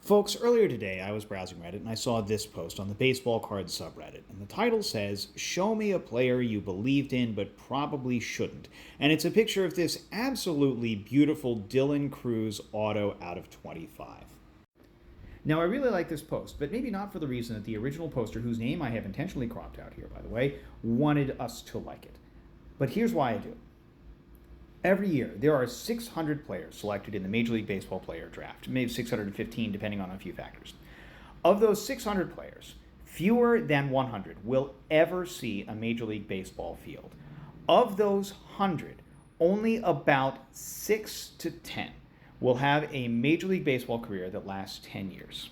Folks, earlier today I was browsing Reddit and I saw this post on the baseball cards subreddit. And the title says, "Show me a player you believed in but probably shouldn't." And it's a picture of this absolutely beautiful Dylan Cruz auto out of 25. Now, I really like this post, but maybe not for the reason that the original poster, whose name I have intentionally cropped out here, by the way, wanted us to like it. But here's why I do. Every year, there are 600 players selected in the Major League Baseball player draft, maybe 615 depending on a few factors. Of those 600 players, fewer than 100 will ever see a Major League Baseball field. Of those 100, only about 6 to 10 will have a Major League Baseball career that lasts 10 years.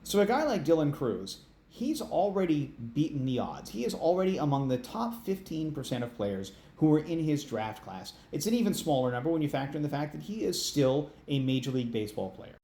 So a guy like Dylan Cruz, he's already beaten the odds. He is already among the top 15% of players who are in his draft class. It's an even smaller number when you factor in the fact that he is still a Major League Baseball player.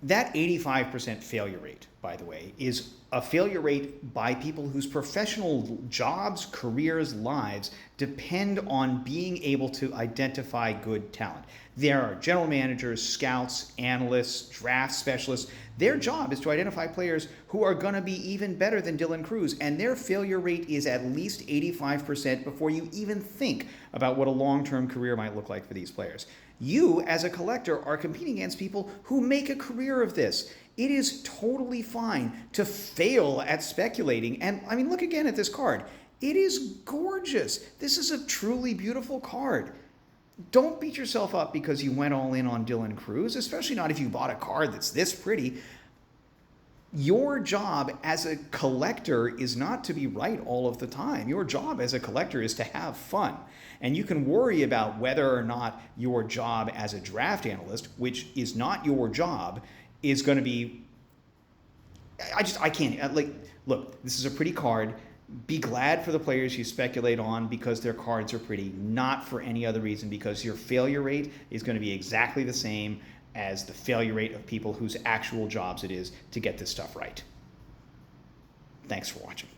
That 85% failure rate, by the way, is a failure rate by people whose professional jobs, careers, lives depend on being able to identify good talent. There are general managers, scouts, analysts, draft specialists. Their job is to identify players who are going to be even better than Dylan Cruz, and their failure rate is at least 85% before you even think about what a long-term career might look like for these players. You, as a collector, are competing against people who make a career of this. It is totally fine to fail at speculating. And I mean, look again at this card. It is gorgeous. This is a truly beautiful card. Don't beat yourself up because you went all in on Dylan Cruz, especially not if you bought a card that's this pretty. Your job as a collector is not to be right all of the time. Your job as a collector is to have fun. And you can worry about whether or not your job as a draft analyst, which is not your job, is going to be... I can't. Look, this is a pretty card. Be glad for the players you speculate on because their cards are pretty, not for any other reason, because your failure rate is going to be exactly the same as the failure rate of people whose actual jobs it is to get this stuff right. Thanks for watching.